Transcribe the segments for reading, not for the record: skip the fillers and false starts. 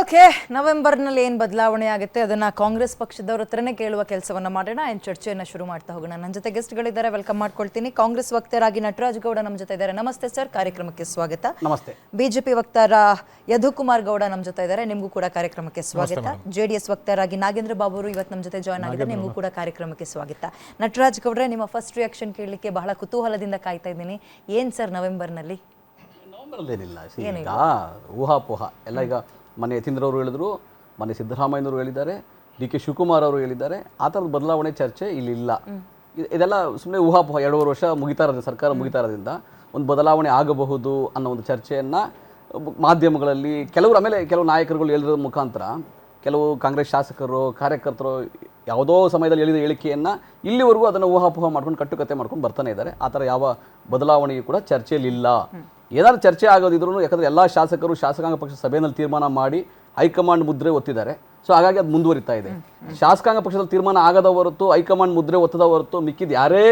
Okay, ನವೆಂಬರ್ನಲ್ಲಿ ಏನು ಬದಲಾವಣೆ ಆಗುತ್ತೆ ಅದನ್ನ ಕಾಂಗ್ರೆಸ್ ಪಕ್ಷದವರ ಹತ್ರನೇ ಕೇಳುವ ಕೆಲಸವನ್ನ ಮಾಡೋಣ. ಚರ್ಚೆಯನ್ನು ಶುರು ಮಾಡ್ತಾ ಹೋಗೋಣ. ನನ್ನ ಜೊತೆ ಗೆಸ್ಟ್ಗಳಿದ್ದಾರೆ, ವೆಲ್ಕಮ್ ಮಾಡ್ಕೊಳ್ತೀನಿ. ಕಾಂಗ್ರೆಸ್ ವಕ್ತಾರಾಗಿ ನಟರಾಜ್ ಗೌಡ ನಮ್ಮ ಜೊತೆ ಇದ್ದಾರೆ. ನಮಸ್ತೆ ಸರ್, ಕಾರ್ಯಕ್ರಮಕ್ಕೆ ಸ್ವಾಗತ. ನಮಸ್ತೆ. ಬಿಜೆಪಿ ವಕ್ತಾರ ಯದುಕುಮಾರ್ ಗೌಡ ನಮ್ಮ ಜೊತೆ ಇದ್ದಾರೆ, ನಿಮಗೂ ಕೂಡ ಕಾರ್ಯಕ್ರಮಕ್ಕೆ ಸ್ವಾಗತ. ಜೆಡಿಎಸ್ ವಕ್ತಾರಾಗಿ ನಾಗೇಂದ್ರ ಬಾಬು ಅವರು ಇವತ್ತು ನಮ್ಮ ಜೊತೆ ಜಾಯ್ನ್ ಆಗಿದ್ದಾರೆ, ನಿಮಗೂ ಕೂಡ ಕಾರ್ಯಕ್ರಮಕ್ಕೆ ಸ್ವಾಗತ. ನಟರಾಜ್ ಗೌಡ್ರೆ, ನಿಮ್ಮ ಫಸ್ಟ್ ರಿಯಾಕ್ಷನ್ ಕೇಳಲಿಕ್ಕೆ ಬಹಳ ಕುತೂಹಲದಿಂದ ಕಾಯ್ತಾ ಇದ್ದೀನಿ. ಏನು ಸರ್ ನವೆಂಬರ್ನಲ್ಲಿ? ನವೆಂಬರ್ನಲ್ಲೇನಿಲ್ಲ, ಈಗ ಊಹಾಪೋಹ ಎಲ್ಲ. ಈಗ ಮೊನ್ನೆ ಯತೀಂದ್ರವರು ಹೇಳಿದ್ರು, ಮೊನ್ನೆ ಸಿದ್ದರಾಮಯ್ಯನವರು ಹೇಳಿದ್ದಾರೆ, ಡಿ.ಕೆ. ಶಿವಕುಮಾರ್ ಅವರು ಹೇಳಿದ್ದಾರೆ. ಆ ಥರದ ಬದಲಾವಣೆ ಚರ್ಚೆ ಇಲ್ಲಿ ಇಲ್ಲ. ಇದೆಲ್ಲ ಸುಮ್ಮನೆ ಊಹಾಪೋಹ. 2.5 ವರ್ಷ ಮುಗಿತಾ ಇರೋದ್ರಿಂದ, ಸರ್ಕಾರ ಮುಗಿತಾ ಇರೋದ್ರಿಂದ ಒಂದು ಬದಲಾವಣೆ ಆಗಬಹುದು ಅನ್ನೋ ಒಂದು ಚರ್ಚೆಯನ್ನು ಮಾಧ್ಯಮಗಳಲ್ಲಿ ಕೆಲವು ನಾಯಕರುಗಳು ಹೇಳಿರೋ ಮುಖಾಂತರ, ಕೆಲವು ಕಾಂಗ್ರೆಸ್ ಶಾಸಕರು, ಕಾರ್ಯಕರ್ತರು ಯಾವುದೋ ಸಮಯದಲ್ಲಿ ಹೇಳಿದ ಹೇಳಿಕೆಯನ್ನು ಇಲ್ಲಿವರೆಗೂ ಅದನ್ನು ಊಹಾಪೋಹ ಮಾಡ್ಕೊಂಡು ಕಟ್ಟುಕತೆ ಮಾಡ್ಕೊಂಡು ಬರ್ತಾನೆ ಇದ್ದಾರೆ. ಆ ಥರ ಯಾವ ಬದಲಾವಣೆಯೂ ಕೂಡ ಚರ್ಚೆಯಲ್ಲಿ ಇಲ್ಲ. ಏನಾದ್ರು ಚರ್ಚೆ ಆಗೋದಿದ್ರು, ಯಾಕಂದರೆ ಎಲ್ಲ ಶಾಸಕರು ಶಾಸಕಾಂಗ ಪಕ್ಷ ಸಭೆಯಲ್ಲಿ ತೀರ್ಮಾನ ಮಾಡಿ ಹೈಕಮಾಂಡ್ ಮುದ್ರೆ ಒತ್ತಿದ್ದಾರೆ. ಸೊ ಹಾಗಾಗಿ ಅದು ಮುಂದುವರಿತಾ ಇದೆ. ಶಾಸಕಾಂಗ ಪಕ್ಷದಲ್ಲಿ ತೀರ್ಮಾನ ಆಗದ ಹೊರತು, ಹೈಕಮಾಂಡ್ ಮುದ್ರೆ ಒತ್ತದ ಹೊರತು ಮಿಕ್ಕಿದ ಯಾರೇ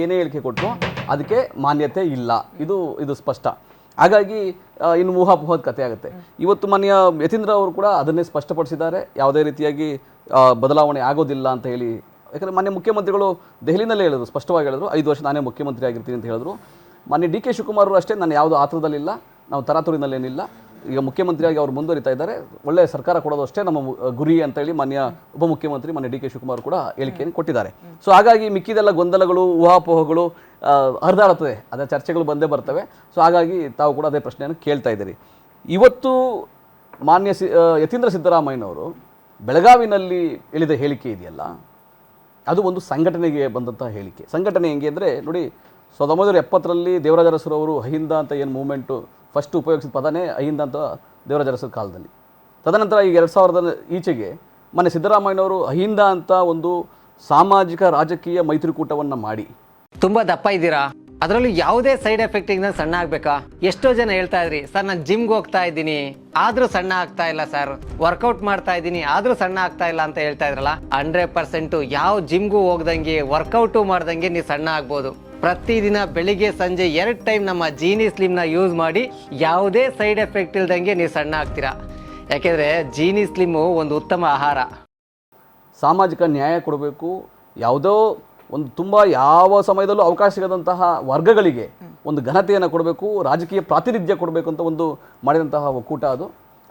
ಏನೇ ಹೇಳಿಕೆ ಕೊಟ್ಟರು ಅದಕ್ಕೆ ಮಾನ್ಯತೆ ಇಲ್ಲ. ಇದು ಸ್ಪಷ್ಟ. ಹಾಗಾಗಿ ಇನ್ನು ಊಹಾಪೋಹದ ಕಥೆ ಆಗುತ್ತೆ. ಇವತ್ತು ಮಾನ್ಯ ಯತೀಂದ್ರ ಅವರು ಕೂಡ ಅದನ್ನೇ ಸ್ಪಷ್ಟಪಡಿಸಿದ್ದಾರೆ, ಯಾವುದೇ ರೀತಿಯಾಗಿ ಬದಲಾವಣೆ ಆಗೋದಿಲ್ಲ ಅಂತ ಹೇಳಿ. ಯಾಕಂದರೆ ಮಾನ್ಯ ಮುಖ್ಯಮಂತ್ರಿಗಳು ದೆಹಲಿನಲ್ಲೇ ಹೇಳಿದ್ರು, ಸ್ಪಷ್ಟವಾಗಿ ಹೇಳಿದ್ರು, 5 ವರ್ಷ ನಾನೇ ಮುಖ್ಯಮಂತ್ರಿ ಆಗಿರ್ತೀನಿ ಅಂತ ಹೇಳಿದ್ರು. ಮಾನ್ಯ ಡಿ.ಕೆ. ಶಿವಕುಮಾರ್ ಅವರು ಅಷ್ಟೇ, ನಾನು ಯಾವುದೋ ಆತರದಲ್ಲಿಲ್ಲ, ನಾವು ತರಾತುರಿನಲ್ಲೇನಿಲ್ಲ, ಈಗ ಮುಖ್ಯಮಂತ್ರಿಯಾಗಿ ಅವರು ಮುಂದುವರಿತಾ ಇದ್ದಾರೆ, ಒಳ್ಳೆಯ ಸರ್ಕಾರ ಕೊಡೋದು ಅಷ್ಟೇ ನಮ್ಮ ಗುರಿ ಅಂತೇಳಿ ಮಾನ್ಯ ಉಪಮುಖ್ಯಮಂತ್ರಿ ಮಾನ್ಯ ಡಿ.ಕೆ. ಶಿವಕುಮಾರ್ ಕೂಡ ಹೇಳಿಕೆಯನ್ನು ಕೊಟ್ಟಿದ್ದಾರೆ. ಸೊ ಹಾಗಾಗಿ ಮಿಕ್ಕಿದೆಲ್ಲ ಗೊಂದಲಗಳು, ಊಹಾಪೋಹಗಳು ಹರಿದಾಡುತ್ತದೆ, ಅದರ ಚರ್ಚೆಗಳು ಬಂದೇ ಬರ್ತವೆ. ಸೊ ಹಾಗಾಗಿ ತಾವು ಕೂಡ ಅದೇ ಪ್ರಶ್ನೆಯನ್ನು ಕೇಳ್ತಾ ಇದ್ದೀರಿ. ಇವತ್ತು ಮಾನ್ಯ ಯತೀಂದ್ರ ಸಿದ್ದರಾಮಯ್ಯನವರು ಬೆಳಗಾವಿನಲ್ಲಿ ಹೇಳಿದ ಹೇಳಿಕೆ ಇದೆಯಲ್ಲ, ಅದು ಒಂದು ಸಂಘಟನೆಗೆ ಬಂದಂಥ ಹೇಳಿಕೆ. ಸಂಘಟನೆ ಹೆಂಗೆ ಅಂದರೆ ನೋಡಿ, 1970ರಲ್ಲಿ ದೇವರಾಜ ಅರಸರವರು ಅಹಿಂದ ಅಂತ ಏನು ಮೂವ್ಮೆಂಟು ಫಸ್ಟ್ ಉಪಯೋಗಿಸಿದ ಪದನೇ ಅಹಿಂದ ಅಂತ ದೇವರಾಜ ಅರಸರ ಕಾಲದಲ್ಲಿ. ತದನಂತರ ಈಗ 2000 ಈಚೆಗೆ ಮೊನ್ನೆ ಸಿದ್ದರಾಮಯ್ಯನವರು ಅಹಿಂದ ಅಂತ ಒಂದು ಸಾಮಾಜಿಕ ರಾಜಕೀಯ ಮೈತ್ರಿಕೂಟವನ್ನು ಮಾಡಿ. ತುಂಬ ದಪ್ಪ ಇದ್ದೀರಾ, ಅದರಲ್ಲೂ ಯಾವುದೇ ಸೈಡ್ ಎಫೆಕ್ಟ್ ಇಂದ ಸಣ್ಣ ಆಗ್ಬೇಕಾ? ಎಷ್ಟೋ ಜನ ಹೇಳ್ತಾ ಇದ್ರಿ, ಸರ್ ನಾನು ಜಿಮ್ಗೆ ಹೋಗ್ತಾ ಇದ್ದೀನಿ ಆದ್ರೂ ಸಣ್ಣ ಆಗ್ತಾ ಇಲ್ಲ ಸರ್, ವರ್ಕೌಟ್ ಮಾಡ್ತಾ ಇದ್ದೀನಿ ಆದ್ರೂ ಸಣ್ಣ ಆಗ್ತಾ ಇಲ್ಲ ಅಂತ ಹೇಳ್ತಾ ಇದ್ರಲ್ಲ. 100% ಯಾವ ಜಿಮ್ಗೂ ಹೋಗ್ದಂಗೆ ವರ್ಕೌಟು ಮಾಡ್ದಂಗೆ ನೀವು ಸಣ್ಣ ಆಗ್ಬೋದು. ಪ್ರತಿದಿನ ಬೆಳಿಗ್ಗೆ ಸಂಜೆ 2 ಟೈಮ್ ನಮ್ಮ ಜೀನಿ ಸ್ಲಿಮ್ನ ಯೂಸ್ ಮಾಡಿ ಯಾವುದೇ ಸೈಡ್ ಎಫೆಕ್ಟ್ ಇಲ್ದಂಗೆ ನೀವು ಸಣ್ಣ ಆಗ್ತೀರಾ. ಯಾಕೆಂದ್ರೆ ಜೀನಿ ಸ್ಲಿಮ್ಮು ಒಂದು ಉತ್ತಮ ಆಹಾರ. ಸಾಮಾಜಿಕ ನ್ಯಾಯ ಕೊಡಬೇಕು, ಯಾವುದೋ ಒಂದು ತುಂಬ ಯಾವ ಸಮಯದಲ್ಲೂ ಅವಕಾಶ ಸಿಗದಂತಹ ವರ್ಗಗಳಿಗೆ ಒಂದು ಘನತೆಯನ್ನು ಕೊಡಬೇಕು, ರಾಜಕೀಯ ಪ್ರಾತಿನಿಧ್ಯ ಕೊಡಬೇಕು ಅಂತ ಒಂದು ಮಾಡಿದಂತಹ ಒಕ್ಕೂಟ ಅದು.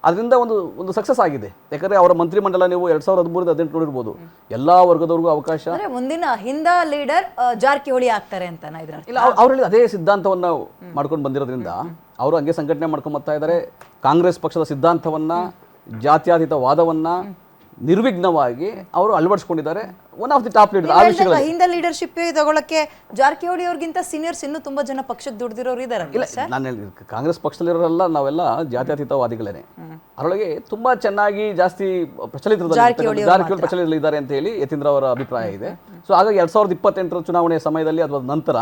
ಅದರಿಂದ ಒಂದು ಸಕ್ಸಸ್ ಆಗಿದೆ. ಯಾಕಂದರೆ ಅವರ ಮಂತ್ರಿಮಂಡಲ ನೀವು 2013-18 ನೋಡಿರ್ಬೋದು, ಎಲ್ಲ ವರ್ಗದವ್ರಿಗೂ ಅವಕಾಶ. ಮುಂದಿನ ಹಿಂದ ಲೀಡರ್ ಜಾರಕಿಹೊಳಿ ಆಗ್ತಾರೆ ಅಂತ ಇಲ್ಲ, ಅವ್ರಲ್ಲಿ ಅದೇ ಸಿದ್ಧಾಂತವನ್ನು ಮಾಡ್ಕೊಂಡು ಬಂದಿರೋದ್ರಿಂದ ಅವರು ಹಂಗೆ ಸಂಘಟನೆ ಮಾಡ್ಕೊಂಡು ಬರ್ತಾ ಇದ್ದಾರೆ. ಕಾಂಗ್ರೆಸ್ ಪಕ್ಷದ ಸಿದ್ಧಾಂತವನ್ನು, ಜಾತ್ಯತೀತ ವಾದವನ್ನು ನಿರ್ವಿಘ್ನವಾಗಿ ಅವರು ಅಳವಡಿಸ್ಕೊಂಡಿದ್ದಾರೆ. One of the top leader. ಆ ವಿಷಯಗಳ ಹಿಂದ ಲೀಡರ್ಶಿಪ್ ತಗೊಳ್ಳಕ್ಕೆ ಜಾರಕಿಹೊಳಿ ಅವ್ರಿಗಿಂತ ಸೀನಿಯರ್ಸ್ ಇನ್ನೂ ತುಂಬಾ ಜನ ಪಕ್ಷಕ್ಕೆ ದುಡಿದಿರೋರು ಇದ್ದಾರೆ. ಇಲ್ಲ, ನಾನು ಕಾಂಗ್ರೆಸ್ ಪಕ್ಷದಲ್ಲಿರೋರೆಲ್ಲ ನಾವೆಲ್ಲ ಜಾತ್ಯತೀತವಾದಿಗಳೇನೆ. ಅದರೊಳಗೆ ತುಂಬಾ ಚೆನ್ನಾಗಿ ಜಾಸ್ತಿ ಜಾರಕಿಹೊಳಿ ಪ್ರಚಲಿತದಲ್ಲಿದ್ದಾರೆ ಅಂತ ಹೇಳಿ ಯತೀಂದ್ರ ಅವರ ಅಭಿಪ್ರಾಯ ಇದೆ. ಸೊ ಹಾಗಾಗಿ 2028 ಚುನಾವಣೆಯ ಸಮಯದಲ್ಲಿ ಅಥವಾ ನಂತರ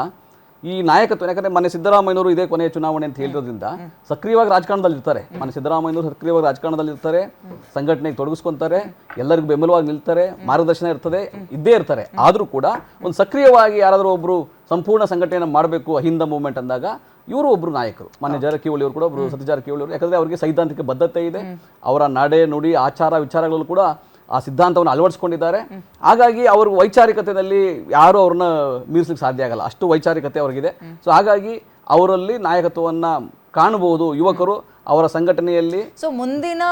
ಈ ನಾಯಕತ್ವ, ಯಾಕಂದರೆ ಮೊನ್ನೆ ಸಿದ್ದರಾಮಯ್ಯನವರು ಇದೇ ಕೊನೆಯ ಚುನಾವಣೆ ಅಂತ ಹೇಳಿರೋದ್ರಿಂದ ಸಕ್ರಿಯವಾಗಿ ರಾಜಕಾರಣದಲ್ಲಿ ಇರ್ತಾರೆ. ಮೊನ್ನೆ ಸಿದ್ದರಾಮಯ್ಯನವರು ಸಕ್ರಿಯವಾಗಿ ರಾಜಕಾರಣದಲ್ಲಿ ಇರ್ತಾರೆ, ಸಂಘಟನೆಗೆ ತೊಡಗಿಸ್ಕೊಂತಾರೆ, ಎಲ್ಲರಿಗೂ ಬೆಂಬಲವಾಗಿ ನಿಲ್ತಾರೆ, ಮಾರ್ಗದರ್ಶನ ಇದ್ದೇ ಇರ್ತಾರೆ. ಆದರೂ ಕೂಡ ಒಂದು ಸಕ್ರಿಯವಾಗಿ ಯಾರಾದರೂ ಒಬ್ಬರು ಸಂಪೂರ್ಣ ಸಂಘಟನೆಯನ್ನು ಮಾಡಬೇಕು ಅಹಿಂದ ಮೂವ್ಮೆಂಟ್ ಅಂದಾಗ ಇವರು ಒಬ್ಬರು ನಾಯಕರು. ಮೊನ್ನೆ ಜಾರಕಿಹೊಳಿ ಅವರು ಕೂಡ ಒಬ್ಬರು, ಸತೀಶ್ ಜಾರಕಿಹೊಳಿ ಅವರು. ಯಾಕಂದರೆ ಅವರಿಗೆ ಸೈದ್ಧಾಂತಿಕ ಬದ್ಧತೆ ಇದೆ, ಅವರ ನಡೆ ನುಡಿ ಆಚಾರ ವಿಚಾರಗಳಲ್ಲೂ ಕೂಡ ಆ ಸಿದ್ಧಾಂತವನ್ನು ಅಳವಡಿಸ್ಕೊಂಡಿದ್ದಾರೆ. ಹಾಗಾಗಿ ಅವ್ರ ವೈಚಾರಿಕತೆಯಲ್ಲಿ ಯಾರೂ ಅವ್ರನ್ನ ಮೀರಿಸಲಿಕ್ಕೆ ಸಾಧ್ಯ ಆಗಲ್ಲ, ಅಷ್ಟು ವೈಚಾರಿಕತೆ ಅವ್ರಿಗಿದೆ. ಸೊ ಹಾಗಾಗಿ ಅವರಲ್ಲಿ ನಾಯಕತ್ವವನ್ನು ಕಾಣಬಹುದು ಯುವಕರು ಅವರ ಸಂಘಟನೆಯಲ್ಲಿ. ಸೊ ಮುಂದಿನ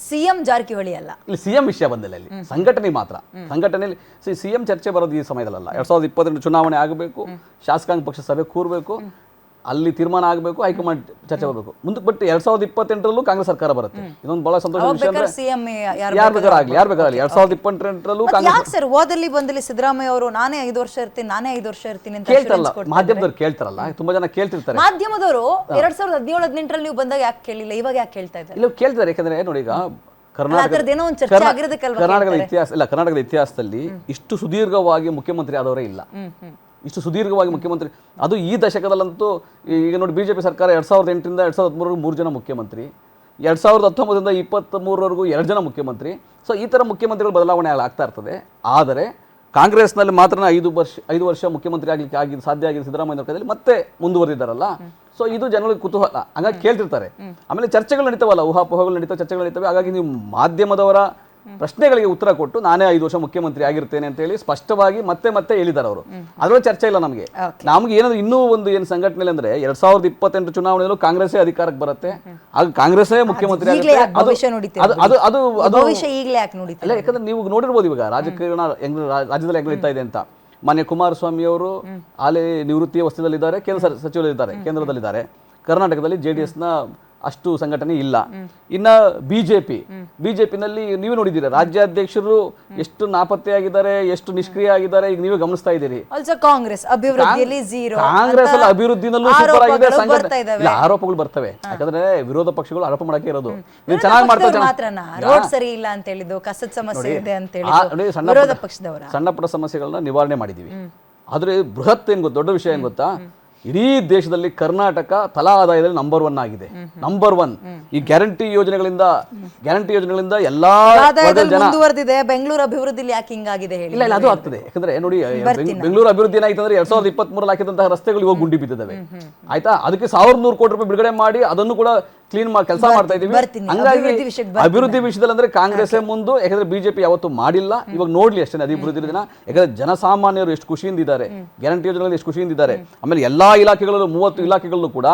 ಸಿಎಂ ಜಾರಕಿಹೊಳಿ ಅಲ್ಲ, ಇಲ್ಲಿ ಸಿಎಂ ವಿಷಯ ಬಂದಿಲ್ಲ, ಇಲ್ಲಿ ಸಂಘಟನೆ ಮಾತ್ರ. ಸಂಘಟನೆಯಲ್ಲಿ ಸಿಎಂ ಚರ್ಚೆ ಬರೋದು ಈ ಸಮಯದಲ್ಲ. 2028 ಚುನಾವಣೆ ಆಗಬೇಕು, ಶಾಸಕಾಂಗ ಪಕ್ಷ ಸಭೆ ಕೂರಬೇಕು, ಅಲ್ಲಿ ತೀರ್ಮಾನ ಆಗಬೇಕು, ಹೈಕಮಾಂಡ್ ಚರ್ಚೆ ಬರಬೇಕು ಮುಂದಕ್ಕೆ. ಬಟ್ 2028ರಲ್ಲೂ ಕಾಂಗ್ರೆಸ್ ಸರ್ಕಾರ ಬರುತ್ತೆ. ಇದೊಂದು ಬಹಳ ಸಂತೋಷ ವಿಷಯ. ಯಾರು ಬೇಕಾಗಲಿ 2028ರಲ್ಲೂ ಕಾಂಗ್ರೆಸ್. ಸರ್ ಓದಲ್ಲಿ ಬಂದಲ್ಲಿ ಸಿದ್ದರಾಮಯ್ಯ ಅವರು ನಾನೇ 5 ವರ್ಷ ಇರ್ತೀನಿ ಅಂತ ಕೇಳ್ತಾರಲ್ಲ, ಮಾಧ್ಯಮದವ್ರು ಕೇಳ್ತಾರಲ್ಲ, ತುಂಬಾ ಜನ ಕೇಳ್ತಿರ್ತಾರೆ. ಮಾಧ್ಯಮದವರು 2017-18ರಲ್ಲಿ ನೀವು ಬಂದಾಗ ಯಾಕೆ ಕೇಳಿಲ್ಲ, ಇವಾಗ ಯಾಕೆ ಕೇಳ್ತಾ ಇದ್ದಾರೆ? ಇಲ್ಲ, ಕೇಳ್ತಾರೆ. ಯಾಕಂದ್ರೆ ನೋಡಿ, ಈಗ ಕರ್ನಾಟಕದ ಇತಿಹಾಸದಲ್ಲಿ ಇಷ್ಟು ಸುದೀರ್ಘವಾಗಿ ಮುಖ್ಯಮಂತ್ರಿ ಆದವರೇ ಇಲ್ಲ. ಇಷ್ಟು ಸುದೀರ್ಘವಾಗಿ ಮುಖ್ಯಮಂತ್ರಿ, ಅದು ಈ ದಶಕದಲ್ಲಂತೂ. ಈಗ ನೋಡಿ, ಬಿಜೆಪಿ ಸರ್ಕಾರ 2008ರಿಂದ 2013 3 ಜನ ಮುಖ್ಯಮಂತ್ರಿ, 2019ರಿಂದ 2023ವರೆಗೂ 2 ಜನ ಮುಖ್ಯಮಂತ್ರಿ. ಸೊ ಈ ಥರ ಮುಖ್ಯಮಂತ್ರಿಗಳು ಬದಲಾವಣೆ ಆಗ್ತಾ ಇರ್ತದೆ. ಆದರೆ ಕಾಂಗ್ರೆಸ್ನಲ್ಲಿ ಮಾತ್ರ 5 ವರ್ಷ ಮುಖ್ಯಮಂತ್ರಿ ಆಗಲಿಕ್ಕೆ ಸಾಧ್ಯ ಆಗಿದೆ ಸಿದ್ದರಾಮಯ್ಯ ಕೈಯಲ್ಲಿ ಮತ್ತೆ ಮುಂದುವರೆದಿದ್ದಾರಲ್ಲ. ಸೊ ಇದು ಜನಗಳಿಗೆ ಕುತೂಹಲ, ಹಂಗಾಗಿ ಕೇಳ್ತಿರ್ತಾರೆ. ಆಮೇಲೆ ಚರ್ಚೆಗಳು ನಡೀತಾವಲ್ಲ, ಊಹಾಪೋಹಗಳು ನಡೀತಾವೆ, ಚರ್ಚೆಗಳು ನಡೀತವೆ. ಹಾಗಾಗಿ ನೀವು ಮಾಧ್ಯಮದವರ ಪ್ರಶ್ನೆಗಳಿಗೆ ಉತ್ತರ ಕೊಟ್ಟು ನಾನೇ 5 ವರ್ಷ ಮುಖ್ಯಮಂತ್ರಿ ಆಗಿರ್ತೇನೆ ಅಂತ ಹೇಳಿ ಸ್ಪಷ್ಟವಾಗಿ ಮತ್ತೆ ಹೇಳಿದ್ದಾರೆ ಅವರು. ಅದರಲ್ಲಿ ಚರ್ಚೆ ಇಲ್ಲ ನಮಗೆ. ನಮ್ಗೆ ಏನಾದ್ರು ಇನ್ನೂ ಒಂದು ಏನು ಸಂಘಟನೆ ಅಂದ್ರೆ 2028 ಚುನಾವಣೆಯಲ್ಲೂ ಕಾಂಗ್ರೆಸ್ಸೇ ಅಧಿಕಾರಕ್ಕೆ ಬರುತ್ತೆ, ಆಗ ಕಾಂಗ್ರೆಸ್ಸೇ ಮುಖ್ಯಮಂತ್ರಿ ಆಗುತ್ತೆ. ಅಲ್ಲ, ಯಾಕಂದ್ರೆ ನೀವು ನೋಡಿರ್ಬೋದು ಇವಾಗ ರಾಜಕಾರಣ ರಾಜ್ಯದಲ್ಲಿ ಹೆಂಗ್ ನಡೀತಾ ಇದೆ ಅಂತ. ಮಾನ್ಯ ಕುಮಾರಸ್ವಾಮಿ ಅವರು ಹಾಲಿ ನಿವೃತ್ತಿಯ ವಸ್ತುದಲ್ಲಿದ್ದಾರೆ, ಕೇಂದ್ರ ಸಚಿವರಿದ್ದಾರೆ, ಕೇಂದ್ರದಲ್ಲಿದ್ದಾರೆ. ಕರ್ನಾಟಕದಲ್ಲಿ JDS ನ ಅಷ್ಟು ಸಂಘಟನೆ ಇಲ್ಲ. ಇನ್ನ ಬಿಜೆಪಿನಲ್ಲಿ ನೀವು ನೋಡಿದ್ದೀರಾ ರಾಜ್ಯಾಧ್ಯಕ್ಷರು ಎಷ್ಟು ನಾಪತ್ತೆಯಾಗಿದ್ದಾರೆ, ಎಷ್ಟು ನಿಷ್ಕ್ರಿಯ ಆಗಿದ್ದಾರೆ, ಈಗ ನೀವೇ ಗಮನಿಸ್ತಾ ಇದ್ದೀರಿ. ಕಾಂಗ್ರೆಸ್ ಅಭಿವೃದ್ಧಿಯಲ್ಲಿ ಝೀರೋ, ಕಾಂಗ್ರೆಸ್ ಅಲ್ಲಿ ಅಭಿವೃದ್ಧಿನಲ್ಲೂ ಸೂಪರ್ ಆಗಿದೆ. ಸಂಘಟನೆ ಆರೋಪಗಳು ಬರ್ತವೆ, ಯಾಕಂದ್ರೆ ವಿರೋಧ ಪಕ್ಷಗಳು ಆರೋಪ ಮಾಡಕ್ಕೆ ಇರೋದು. ನೀವು ಚೆನ್ನಾಗಿ ಮಾಡ್ತಾರೆ, ರೋಡ್ ಸರಿ ಇಲ್ಲ ಅಂತ ಹೇಳಿದ್ದು, ಕಸದ ಸಮಸ್ಯೆ ಇದೆ ಅಂತ ಹೇಳಿದ್ದು ವಿರೋಧ ಪಕ್ಷದವರ ಸಣ್ಣ ಪುಟ್ಟ ಸಮಸ್ಯೆಗಳನ್ನ ನಿವಾರಣೆ ಮಾಡಿದೀವಿ. ಆದ್ರೆ ಬೃಹತ್ ಏನ್ ಗೊತ್ತಾ, ದೊಡ್ಡ ವಿಷಯ ಏನ್ ಗೊತ್ತಾ, ಇಡೀ ದೇಶದಲ್ಲಿ ಕರ್ನಾಟಕ ತಲಾ ಆದಾಯದಲ್ಲಿ ನಂಬರ್ 1 ಆಗಿದೆ. ನಂಬರ್ 1 ಈ ಗ್ಯಾರಂಟಿ ಯೋಜನೆಗಳಿಂದ ಎಲ್ಲಾ ಜನ ಮುಂದುವರೆದಿದೆ. ಬೆಂಗಳೂರು ಅಭಿವೃದ್ಧಿಲಿ ಯಾಕೆ ಹಿಂಗಾಗಿದೆ ಹೇಳಿ? ಇಲ್ಲ, ಅದು ಆಗ್ತದೆ. ಯಾಕಂದ್ರೆ ನೋಡಿ, ಬೆಂಗಳೂರು ಅಭಿವೃದ್ಧಿ ಏನಾಯ್ತು ಅಂದ್ರೆ 2023 ಹಾಕಿದಂತಹ ರಸ್ತೆಗಳು ಇವಾಗ ಗುಂಡಿ ಬಿದ್ದಿದ್ದಾವೆ. ಆಯ್ತಾ, ಅದಕ್ಕೆ 1100 ಕೋಟಿ ರೂಪಾಯಿ ಬಿಡುಗಡೆ ಮಾಡಿ ಅದನ್ನು ಕೂಡ ಕ್ಲೀನ್ ಕೆಲಸ ಮಾಡ್ತಾ ಇದೀವಿ. ಹಂಗಾಗಿ ಅಭಿವೃದ್ಧಿ ವಿಷಯದಲ್ಲಿ ಅಂದ್ರೆ ಕಾಂಗ್ರೆಸ್ ಮುಂದೆ, ಯಾಕಂದ್ರೆ ಬಿಜೆಪಿ ಯಾವತ್ತೂ ಮಾಡಿಲ್ಲ. ಇವಾಗ ನೋಡ್ಲಿ ಅಷ್ಟೇ ಅಭಿವೃದ್ಧಿ ದಿನ. ಯಾಕಂದ್ರೆ ಜನಸಾಮಾನ್ಯರು ಎಷ್ಟು ಖುಷಿಯಿಂದ ಇದ್ದಾರೆ, ಗ್ಯಾರಂಟಿ ಯೋಜನೆಗಳಲ್ಲಿ ಎಷ್ಟು ಖುಷಿಯಿಂದ ಇದ್ದಾರೆ. ಆಮೇಲೆ ಎಲ್ಲಾ ಇಲಾಖೆಗಳಲ್ಲೂ 30 ಇಲಾಖೆಗಳಲ್ಲೂ ಕೂಡ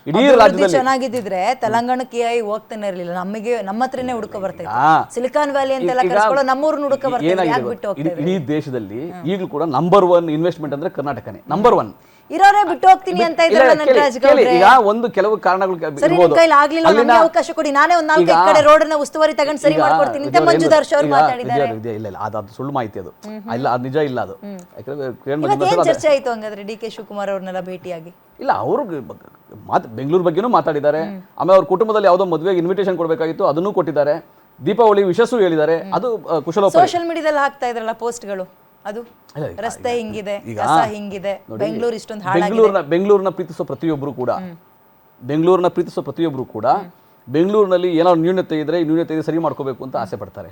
ಇಡೀ ರಾಜ್ಯದಲ್ಲಿ ಚೆನ್ನಾಗಿದ್ದಿದ್ರೆ ತೆಲಂಗಾಣಕ್ಕೆ ಹೋಗ್ತಾನೆ ಇರಲಿಲ್ಲ. ನಮ್ಮ ಹತ್ರನೇ ಹುಡುಕ ಬರ್ತಾ ಇತ್ತು. ಸಿಲಿಕಾನ್ ವ್ಯಾಲಿ ಅಂತೆಲ್ಲ ಕರೆಸ್ಕೊಳ್ಳೋ ನಮ್ಮೂರನ್ನ ಹುಡುಕ ಬರ್ತಾ ಇಡೀ ದೇಶದಲ್ಲಿ ಈಗಲೂ ಕೂಡ ನಂಬರ್ 1 ಇನ್ವೆಸ್ಟ್ಮೆಂಟ್ ಅಂದ್ರೆ ಕರ್ನಾಟಕನೇ ನಂಬರ್ 1. ಇರೋರೇ ಬಿಟ್ಟು ಹೋಗ್ತೀನಿ ಅಂತ ಇದ್ದಾರೆ ನಟರಾಜ್ ಗೌಡ್ರೆ. ಈಗ ಒಂದು ಕೆಲವು ಕಾರಣಗಳು ಸರಿ, ನಿಮ್ಮ ಕೈಲಿ ಆಗ್ಲಿಲ್ಲ, ನಮಗೆ ಅವಕಾಶ ಕೊಡಿ, ನಾನೇ ಒಂದು 4 ಕಡೆ ರೋಡ್ ನ ಉಸ್ತುವಾರಿ ತಗೊಂಡು ಸರಿ ಮಾಡ್ಕೊಡ್ತೀನಿ ಅಂತ ಮಂಜುದಾರ್ ಅವರು ಮಾತಾಡಿದ್ದಾರೆ. ಇಲ್ಲ, ಅದು ಸುಳ್ಳು ಮಾಹಿತಿ, ಅದು ಇಲ್ಲ, ಅದು ನಿಜ ಇಲ್ಲ. ಅದು ಯಾಕಂದ್ರೆ ಚರ್ಚೆ ಆಯ್ತು ಹಂಗಾದ್ರೆ DK ಶಿವಕುಮಾರ್ ಅವ್ರನ್ನೆಲ್ಲ ಭೇಟಿಯಾಗಿ? ಇಲ್ಲ, ಅವರು ಬೆಂಗಳೂರು ಬಗ್ಗೆನೂ ಮಾತಾಡಿದ್ದಾರೆ. ಆಮೇಲೆ ಅವ್ರ ಕುಟುಂಬದಲ್ಲಿ ಯಾವುದೋ ಮದುವೆಗೆ ಇನ್ವಿಟೇಷನ್ ಕೊಡಬೇಕಾಗಿತ್ತು, ಅದನ್ನು ಕೊಟ್ಟಿದ್ದಾರೆ. ದೀಪಾವಳಿ ವಿಶಸ್ಸು ಹೇಳಿದ್ದಾರೆ. ಅದು ಕುಶಲೋಪರಿ. ಸೋಷಿಯಲ್ ಮೀಡಿಯಾದಲ್ಲಿ ಹಾಕ್ತಾ ಇದ್ರಲ್ಲ ಪೋಸ್ಟ್ಗಳು, ಅದು ರಸ್ತೆ ಹಿಂಗಿದೆ, ಕಸ ಹಿಂಗಿದೆ, ಬೆಂಗಳೂರು ಇಷ್ಟೊಂದು ಹಾಳಾಗಿದೆ. ಬೆಂಗಳೂರಿನ ಪ್ರೀತಿಸೋ ಪ್ರತಿಯೊಬ್ಬರು ಕೂಡ ಬೆಂಗಳೂರಿನಲ್ಲಿ ಏನಾದ್ರು ನ್ಯೂನತೆ ಇದ್ರೆ ಸರಿ ಮಾಡ್ಕೋಬೇಕು ಅಂತ ಆಸೆ ಪಡ್ತಾರೆ.